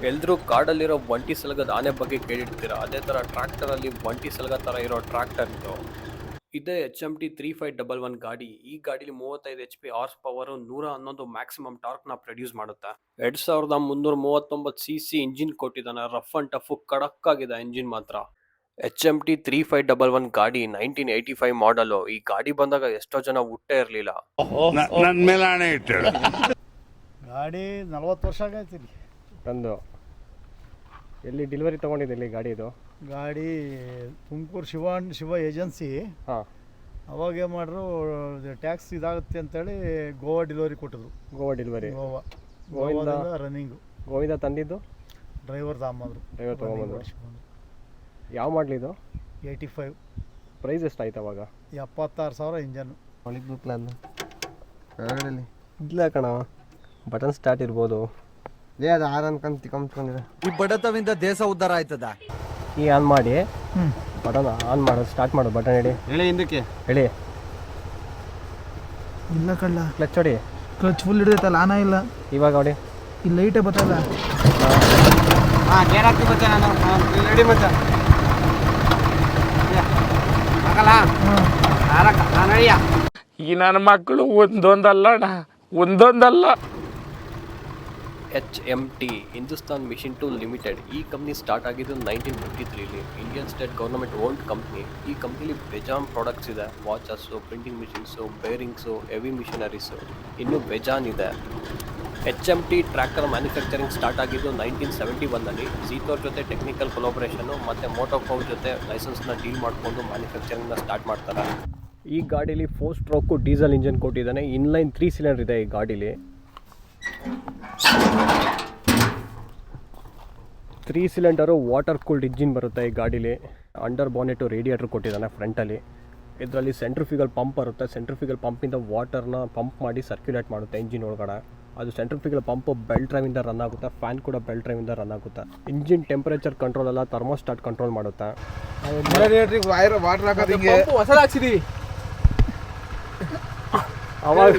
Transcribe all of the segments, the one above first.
ಎಲ್ರೂ ಕಾಡಲ್ಲಿರೋ ಒಂಟಿ ಸಲಗದ ಆನೆ ಬಗ್ಗೆ ಕೇಳಿರ್ತೀರಾ. ಅದೇ ತರ ಟ್ರ್ಯಾಕ್ಟರ್ ಅಲ್ಲಿ ಒಂಟಿ ಸಲಗ ತರ ಇರೋ ಟ್ರ್ಯಾಕ್ಟರ್ ಇದು. ಇದೇ HMT3511 ಗಾಡಿ. ಈ ಗಾಡಿಲಿ 35 HP horse power 111 maximum torque ನ ಪ್ರೊಡ್ಯೂಸ್ ಮಾಡುತ್ತೆ. 2339cc ಇಂಜಿನ್ ಕೊಟ್ಟಿದ್ದಾನೆ. ರಫ್ ಅಂಡ್ ಟಫ್ ಕಡಕ್ ಆಗಿದೆ ಇಂಜಿನ್ ಮಾತ್ರ. HMT3511 ಗಾಡಿ 1985 ಮಾಡಲು. ಈ ಗಾಡಿ ಬಂದಾಗ ಎಷ್ಟೋ ಜನ ಹುಟ್ಟೇ ಇರ್ಲಿಲ್ಲ. ನನ್ನ ಮೇಲೆ ಆಣೆ ಇಟ್ಟಳು. ಗಾಡಿ 40 ವರ್ಷ ಆಗೈತಿ. ತಂದು ಎಲ್ಲಿ ಡೆಲಿವರಿ ತೊಗೊಂಡಿದ್ದೆ ಗಾಡಿ ಇದು? ಗಾಡಿ ತುಮಕೂರು ಶಿವ ಏಜೆನ್ಸಿ. ಹಾಂ, ಅವಾಗ ಏನು ಮಾಡ್ರು, ಟ್ಯಾಕ್ಸ್ ಇದಾಗುತ್ತೆ ಅಂತೇಳಿ ಗೋವಾ ಡೆಲಿವರಿ ಕೊಟ್ಟಿದ್ರು. ಗೋವಾ ಡೆಲಿವರಿ. ಗೋವಾದಿಂದ ರನ್ನಿಂಗು. ಗೋವಿಂದ ತಂದಿದ್ದು ಡ್ರೈವರ್ ತಗೊಂಬಂದ್ರು. ಡ್ರೈವರ್ ತೊಗೊಂಬಂದ್ರು. ಯಾವ ಮಾಡಲಿದು? 85. ಪ್ರೈಸ್ ಎಷ್ಟಾಯ್ತು ಅವಾಗ? 76,000 ಇಂಜನ್ನು. ಒಳಗೆ ಪ್ಲಾನ್ ಇಲ್ಲ ಕಣ, ಬಟನ್ ಸ್ಟಾರ್ಟ್ ಇರ್ಬೋದು. ಅದು ಆರ್ ಅನ್ಕೊಂಡ್ ತಿಕೊಂಡ್ಕೊಂಡಿದೆ. ಈ ಬಡತವಿಂದ ದೇಶ ಉದ್ಧಾರ ಆಯ್ತದ. ಈ ಆನ್ ಮಾಡಿ, ಬಟನ್ ಆನ್ ಮಾಡೋದು, ಸ್ಟಾರ್ಟ್ ಮಾಡೋದು, ಬಟನ್ ಹೇಳಿ ಹಿಂದಕ್ಕೆ ಹೇಳಿ. ಇಲ್ಲ ಕಳ್ಳ, ಕ್ಲಚ್ ಹೊಡಿ. ಕ್ಲಚ್ ಫುಲ್ ಹಿಡಿದೈತಲ್ಲ, ಆನ ಇಲ್ಲ. ಇವಾಗ ಹೊಡಿ. ಇಲ್ಲಿ ಲೈಟೇ ಬರ್ತಲ್ಲ. ಗೇರ್ ಹಾಕಿ ಬಚ್ಚ, ನಾನು ರೆಡಿ ಬಚ್ಚ ಆಗಲ್ಲ. ಈ ನನ್ನ ಮಕ್ಕಳು ಒಂದೊಂದಲ್ಲ. HMT Hindustan machine tool limited. ಈ ಕಂಪ್ನಿ ಸ್ಟಾರ್ಟ್ ಆಗಿದ್ದು 1953. Indian state government owned company. ಈ ಕಂಪ್ನಿಲಿ ಬೇಜಾನ್ ಪ್ರಾಡಕ್ಟ್ಸ್ ಇದೆ. Watches, printing machines, bearings, heavy machineries, ಇನ್ನೂ ಬೇಜಾನ್ ಇದೆ. HMT ಟ್ರ್ಯಾಕ್ಟರ್ ಮ್ಯಾನುಫ್ಯಾಕ್ಚರಿಂಗ್ ಸ್ಟಾರ್ಟ್ ಆಗಿದ್ದು 1971. ಝೀತೋರ್ ಜೊತೆ ಟೆಕ್ನಿಕಲ್ ಕೊಲಾಬ್ರೇಷನ್ನು ಮತ್ತು ಮೋಟೋಕೌ ಜೊತೆ ಲೈಸೆನ್ಸ್ನ ಡೀಲ್ ಮಾಡಿಕೊಂಡು ಮ್ಯಾನುಫ್ಯಾಕ್ಚರಿಂಗ್ನ ಸ್ಟಾರ್ಟ್ ಮಾಡ್ತಾರೆ. ಈ ಗಾಡೀಲಿ 4 ಸ್ಟ್ರೋಕು ಡೀಸೆಲ್ ಇಂಜನ್ ಕೊಟ್ಟಿದ್ದಾನೆ. ಇನ್ಲೈನ್ 3 ಸಿಲಿಂಡರ್ ಇದೆ ಈ ಗಾಡೀಲಿ. 3 ಸಿಲಿಂಡರು ವಾಟರ್ ಕೂಲ್ಡ್ ಇಂಜಿನ್ ಬರುತ್ತೆ ಈ ಗಾಡೀಲಿ. ಅಂಡರ್ ಬಾನೆಟು ರೇಡಿಯೇಟರ್ ಕೊಟ್ಟಿದ್ದಾನೆ ಫ್ರಂಟಲ್ಲಿ. ಇದರಲ್ಲಿ ಸೆಂಟ್ರಿಫ್ಯೂಗಲ್ ಪಂಪ್ ಬರುತ್ತೆ. ಸೆಂಟ್ರಿಫ್ಯೂಗಲ್ ಪಂಪಿಂದ ವಾಟರ್ನ ಪಂಪ್ ಮಾಡಿ ಸರ್ಕ್ಯುಲೇಟ್ ಮಾಡುತ್ತೆ ಇಂಜಿನ್ ಒಳಗಡೆ. ಅದು ಸೆಂಟ್ರಿಫ್ಯೂಗಲ್ ಪಂಪು ಬೆಲ್ಟ್ ಡ್ರೈವಿಂದ ರನ್ ಆಗುತ್ತೆ. ಫ್ಯಾನ್ ಕೂಡ ಬೆಲ್ಟ್ ಡ್ರೈವಿಂದ ರನ್ ಆಗುತ್ತೆ. ಇಂಜಿನ್ ಟೆಂಪರೇಚರ್ ಕಂಟ್ರೋಲ್ ಎಲ್ಲ ಥರ್ಮೋಸ್ಟಾಟ್ ಕಂಟ್ರೋಲ್ ಮಾಡುತ್ತೆ. ವಾಟರ್ ಹಾಕೋದಿಂಗೆ ಹೊಸದಾಗ್ಸಿದೀವಿ. ಅವಾಗ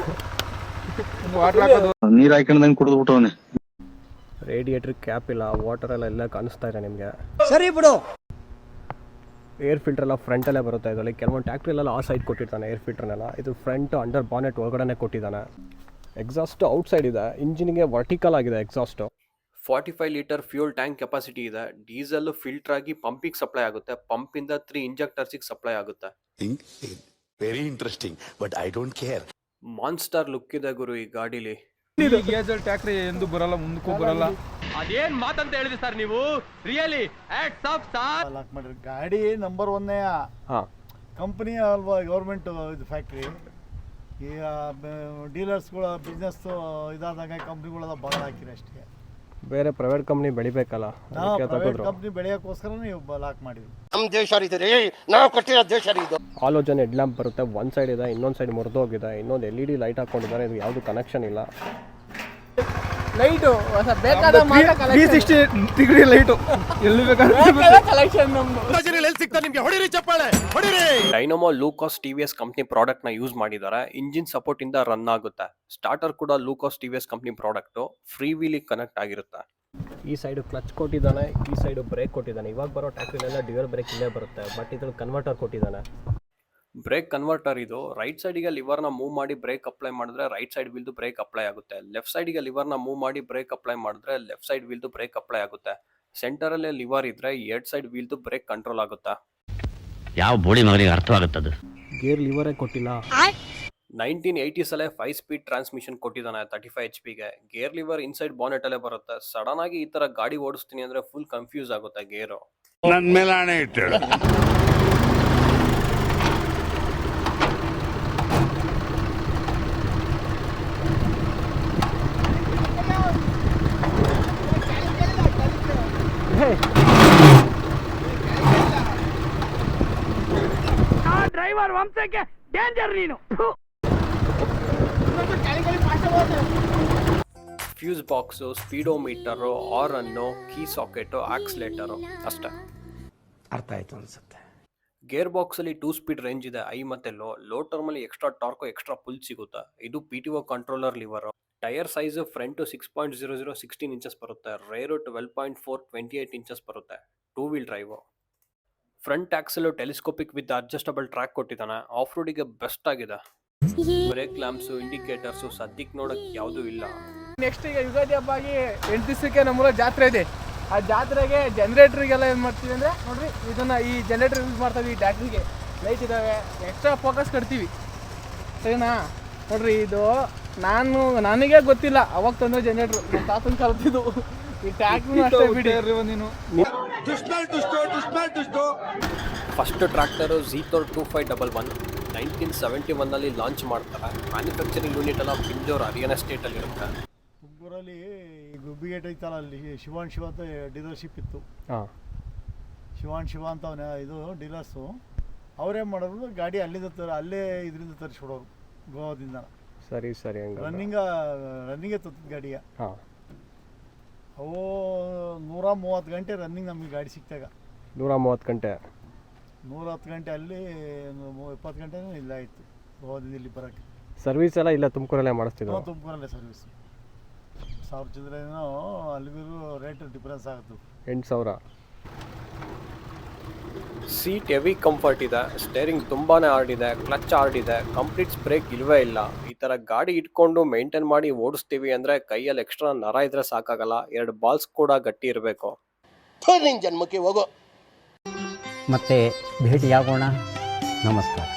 ನೀರ್ ಹಾಕೊಂಡಂಗೆ ಕುಡಿದು ಬಿಟ್ಟವನೆ. ರೇಡಿಯೇಟರ್ ಕ್ಯಾಪ್ ಇಲ್ಲ, ವಾಟರ್ ಎಲ್ಲ ಕಾಣಿಸ್ತಾ ಇದೆ ನಿಮಗೆ. ಸರಿ ಬಿಡು. ಏರ್ ಫಿಲ್ಟರ್ ಎಲ್ಲ ಫ್ರಂಟಲ್ಲೇ ಬರುತ್ತೆ ಇದರಲ್ಲಿ. ಕೆಲವೊಂದು ಟ್ಯಾಕ್ಟ್ರಿಲೆಲ್ಲ ಆ ಸೈಡ್ ಕೊಟ್ಟಿರ್ತಾನೆ ಏರ್ ಫಿಲ್ಟರ್ನೆಲ್ಲ. ಇದು ಫ್ರಂಟ್ ಅಂಡರ್ ಬಾನೆಟ್ ಒಳಗಡೆ ಕೊಟ್ಟಿದ್ದಾನೆ. ಎಕ್ಸಾಸ್ಟ್ ಔಟ್ ಸೈಡ್ ಇದೆ. ಇಂಜಿನ್ಗೆ ವರ್ಟಿಕಲ್ ಆಗಿದೆ exhaust. 45 litre fuel tank capacity ಇದೆ. ಡೀಸೆಲ್ ಫಿಲ್ಟರ್ ಆಗಿ ಪಂಪಿಗೆ ಸಪ್ಲೈ ಆಗುತ್ತೆ. ಪಂಪಿಂದ 3 ಇಂಜೆಕ್ಟರ್ಸಿಗೆ ಸಪ್ಲೈ ಆಗುತ್ತೆ. Very interesting, but I don't care. Monster look ಇದೆ ಗುರು ಈ ಗಾಡೀಲಿ. ಡೀಸೆಲ್ ಟ್ಯಾಕ್ಟ್ರಿ ಎಂದು ಬರಲ್ಲ, ಮುಂದಕ್ಕೂ ಬರಲ್ಲ. ಅದೇನ್ ಮಾತಂತ ಹೇಳಿದ್ರಿ ಸರ್ ನೀವು? Really hats off sir. Lock ಮಾಡಿರಿ. ಗಾಡಿ ನಂಬರ್ 1 ಹಾಂ, ಕಂಪ್ನಿ ಅಲ್ವಾ, ಗೌರ್ಮೆಂಟ್ ಇದು ಫ್ಯಾಕ್ಟ್ರಿ. ಈಗ ಡೀಲರ್ಸ್ಗಳ ಬಿಸ್ನೆಸ್ ಇದಾದಾಗ ಕಂಪ್ನಿಗಳೆಲ್ಲ ಬಾಳ ಹಾಕಿರಿ ಅಷ್ಟೇ. ಬೇರೆ ಪ್ರೈವೇಟ್ ಕಂಪ್ನಿ ಬೆಳಿಬೇಕಲ್ಲ, ಅದಕ್ಕೆ ಪ್ರೈವೇಟ್ ತಗೋದ್ರು. ಕಂಪ್ನಿ ಬೆಳೆಯೋಕ್ಕೋಸ್ಕರ ನೀವು ಲಾಕ್ ಮಾಡಿದ್ವಿ. ನಮ್ಮ ದೇಶ ರೀ, ನಾವು ಕಟ್ಟಿರೋ ದೇಶ ರೀ ಇದು. ಆಲೋಜನ್ ಹೆಡ್ ಲ್ಯಾಂಪ್ ಬರುತ್ತೆ. ಒಂದು ಸೈಡ್ ಇದೆ, ಇನ್ನೊಂದು ಸೈಡ್ ಮುರಿದೋಗಿದೆ. ಇನ್ನೊಂದು LED ಲೈಟ್ ಹಾಕೊಂಡಿದ್ದಾರೆ. ಇದು ಯಾವುದು ಕನೆಕ್ಷನ್ ಇಲ್ಲ. ಲೈಟು ಬೇಕಾದ 360 ಡಿಗ್ರಿ ಲೈಟು ಎಲ್ಲಿ ಬೇಕಾದ್ರೆ ಕಲೆಕ್ಷನ್ ನಮ್ದು. Dynamo Lucas TVS company product ನ ಯೂಸ್ ಮಾಡಿದ್ದಾರೆ. ಇಂಜಿನ್ ಸಪೋರ್ಟ್ ಇಂದ ರನ್ ಆಗುತ್ತೆ. ಸ್ಟಾರ್ಟರ್ ಕೂಡ Lucas TVS company product. Free ವೀಲಿಗೆ ಕನೆಕ್ಟ್ ಆಗಿರುತ್ತೆ. ಈ ಸೈಡ್ ಕ್ಲಚ್ ಕೊಟ್ಟಿದ್ದಾನೆ, ಈ ಸೈಡ್ ಬ್ರೇಕ್ ಕೊಟ್ಟಿದ್ದಾನೆ. ಇವಾಗ ಬರೋ ಟ್ಯಾಕ್ಟ್ರಿಲೆಲ್ಲ ಡ್ಯುಯಲ್ ಬ್ರೇಕ್ ಇಲ್ಲೇ ಬರುತ್ತೆ. ಬಟ್ ಇದ್ರಲ್ಲಿ ಕನ್ವರ್ಟರ್ ಕೊಟ್ಟಿದ್ದಾನೆ. ಬ್ರೇಕ್ ಕನ್ವರ್ಟರ್ ಇದು. ರೈಟ್ ಸೈಡಿಗೆ ಲಿವರ್ನ ಮೂವ್ ಮಾಡಿ ಬ್ರೇಕ್ ಅಪ್ಲೈ ಮಾಡಿದ್ರೆ ರೈಟ್ ಸೈಡ್ ವೀಲ್ದು ಬ್ರೇಕ್ ಅಪ್ಲೈ ಆಗುತ್ತೆ. ಲೆಫ್ಟ್ ಸೈಡಿಗೆ ಲಿವರ್ನ ಮೂವ್ ಮಾಡಿ ಬ್ರೇಕ್ ಅಪ್ಲೈ ಮಾಡಿದ್ರೆ ಲೆಫ್ಟ್ ಸೈಡ್ ವೀಲ್ದು ಬ್ರೇಕ್ ಅಪ್ಲೈ ಆಗುತ್ತೆ. ಸೆಂಟರಲ್ಲೇ ಲಿವರ್ ಇದ್ರೆ ಎರಡ್ ಸೈಡ್ ವೀಲ್ದು ಬ್ರೇಕ್ ಕಂಟ್ರೋಲ್ ಆಗುತ್ತೆ. ಯಾವ ಬೋಳಿ ಮಗನಿಗೆ ಅರ್ಥವಾಗುತ್ತದೆ? ಗೇರ್ ಲಿವರೇ ಕೊಟ್ಟಿಲ್ಲ. 1980s ಅಲ್ಲೇ 5 ಸ್ಪೀಡ್ ಟ್ರಾನ್ಸ್ಮಿಷನ್ ಕೊಟ್ಟಿದ್ದಾನೆ 35 HP ಗೆ. ಗೇರ್ ಲಿವರ್ ಇನ್ಸೈಡ್ ಬಾನೆಟ್ ಅಲ್ಲೇ ಬರುತ್ತೆ. ಸಡನ್ ಆಗಿ ಈ ತರ ಗಾಡಿ ಓಡಿಸ್ತೀನಿ ಅಂದ್ರೆ ಫುಲ್ ಕನ್ಫ್ಯೂಸ್ ಆಗುತ್ತೆ ಗೇರು. ನನ್ನ ಮೇಲೆ ಆಣೆ ಇಟ್ಟಳು. ಡ್ರೈವರ್ ವಂಶಕ್ಕೆ ಡೇಂಜರ್ ನೀನು. ಫ್ಯೂಸ್ ಬಾಕ್ಸು, ಸ್ಪೀಡೋಮೀಟರು, ಹಾರ್ನ್ನು, ಕೀ ಸಾಕೆಟು, ಆಕ್ಸಿಲೇಟರು ಅಷ್ಟೇ. ಅರ್ಥ ಆಯ್ತು ಅನ್ಸುತ್ತೆ. ಗೇರ್ ಬಾಕ್ಸ್ ಅಲ್ಲಿ 2 ಸ್ಪೀಡ್ ರೇಂಜ್ ಇದೆ. ಐ ಮತ್ತೆ ಲೋ ಟರ್ಮ್ ಅಲ್ಲಿ ಎಕ್ಸ್ಟ್ರಾ ಟಾರ್ಕ್, ಎಕ್ಸ್ಟ್ರಾ ಪುಲ್ ಸಿಗುತ್ತೆ. ಇದು PTO controller lever. Tyre size front 6.00 16 inches ಬರುತ್ತೆ, ರೇರು 12.4 28 ಇಂಚಸ್ ಬರುತ್ತೆ. 2 wheel drive. Front axle telescopic with adjustable track ಕೊಟ್ಟಿದ್ದಾನೆ. ಆಫ್ ರೋಡಿಗೆ ಬೆಸ್ಟ್ ಆಗಿದೆ. ಬ್ರೇಕ್ ಲ್ಯಾಂಪ್ಸು, ಇಂಡಿಕೇಟರ್ಸು ಸದ್ಯಕ್ಕೆ ನೋಡೋಕ್ಕೆ ಯಾವುದೂ ಇಲ್ಲ. ನೆಕ್ಸ್ಟ್ ಈಗ ಯುಗಾದಿ ಹಬ್ಬ ಆಗಿ 8 ದಿವಸಕ್ಕೆ ನಮ್ಮೂರ ಜಾತ್ರೆ ಇದೆ. ಆ ಜಾತ್ರೆಗೆ ಜನರೇಟ್ರಿಗೆಲ್ಲ ಏನು ಮಾಡ್ತೀವಿ ಅಂದರೆ ನೋಡಿರಿ, ಇದನ್ನು ಈ ಜನರೇಟ್ರ್ ಯೂಸ್ ಮಾಡ್ತೀವಿ. ಈ ಟ್ಯಾಕ್ಟ್ರಿಗೆ ಲೈಟ್ ಇದ್ದಾವೆ, ಎಕ್ಸ್ಟ್ರಾ ಫೋಕಸ್ ಕಟ್ತೀವಿ, ಸರಿನಾ? ನೋಡ್ರಿ, ಇದು ನನಗೆ ಗೊತ್ತಿಲ್ಲ, ಅವಾಗ ತಂದು ಜನರೇಟ್ರು ನಮ್ಮ ತಾತನ ಕಲ್ತಿದ್ದು. ಈ ಟ್ಯಾಕ್ಟ್ರೂ ಅಷ್ಟೇ ಬಿಡಿ. ನೀನು ಫಸ್ಟ್ ಟ್ರ್ಯಾಕ್ಟರು ಝೀಥೋರ್ 2511 1971 ಲಾಂಚ್ ಮಾಡ್ತಾರೆ. ಮ್ಯಾನುಫ್ಯಾಕ್ಚರಿಂಗ್ ಯೂನಿಟ್ ಎಲ್ಲ ಬಿಂಜೋರ್ ಹರಿಯಾಣ ಸ್ಟೇಟಲ್ಲಿ ಇರುತ್ತೆ. ತುಮಕೂರಲ್ಲಿ ಈ ಗುಬ್ಬಿಗೇಟ್ ಐತಲ್ಲ, ಅಲ್ಲಿ ಶಿವ ಅಂತ ಡೀಲರ್ಶಿಪ್ ಇತ್ತು. ಹಾಂ, ಶಿವ ಅಂತ ಅವನ ಇದು ಡೀಲರ್ಸು. ಅವ್ರೇನು ಮಾಡೋರು, ಗಾಡಿ ಅಲ್ಲಿಂದ ಅಲ್ಲೇ ಇದರಿಂದ ತರಿಸ್ಕೊಡೋರು, ಗೋವಾದಿಂದ. ಸರಿ ಹಂಗೆ. ರನ್ನಿಂಗೇ ತತ್ತಿದ್ದು ಗಾಡಿಗೆ. ಹಾಂ, ಅವು 130 ಗಂಟೆ ರನ್ನಿಂಗ್ ನಮಗೆ ಗಾಡಿ ಸಿಕ್ತಾಗ. 130 ಗಂಟೆ. 110 ಗಂಟೆ ಅಲ್ಲಿ, 20 ಗಂಟೆನೂ ಇಲ್ಲ ಇತ್ತು ಗೋವಾದಿಂದ ಇಲ್ಲಿ ಬರೋಕ್ಕೆ. ಸರ್ವಿಸ್ ಎಲ್ಲ ಇಲ್ಲ ತುಮಕೂರಲ್ಲೇ ಮಾಡಿಸ್ತಿದ್ರು. ತುಮಕೂರಲ್ಲೇ ಸರ್ವಿಸ್. 1000 ಚಿಲ್ಲರೆನೋ, ಅಲ್ಲಿಗೂ ರೇಟ್ ಡಿಫ್ರೆನ್ಸ್ ಆಗುತ್ತೆ. 8000. ಸೀಟ್ ಹೆವಿ ಕಂಫರ್ಟ್ ಇದೆ, ಸ್ಟೇರಿಂಗ್ ತುಂಬಾನೇ ಹಾರ್ಡ್ ಇದೆ, ಕ್ಲಚ್ ಹಾರ್ಡ್ ಇದೆ, ಕಂಪ್ಲೀಟ್ ಬ್ರೇಕ್ ಇಲ್ವೇ ಇಲ್ಲ. ಈ ಥರ ಗಾಡಿ ಇಟ್ಕೊಂಡು ಮೇಂಟೈನ್ ಮಾಡಿ ಓಡಿಸ್ತೀವಿ ಅಂದರೆ ಕೈಯಲ್ಲಿ ಎಕ್ಸ್ಟ್ರಾ ನರ ಇದ್ರೆ ಸಾಕಾಗಲ್ಲ, 2 ಬಾಲ್ಸ್ ಕೂಡ ಗಟ್ಟಿ ಇರಬೇಕು. ನಿನ್ ಜನ್ಮಕ್ಕೆ ಹೋಗೋ. ಮತ್ತೆ ಭೇಟಿಯಾಗೋಣ. ನಮಸ್ಕಾರ.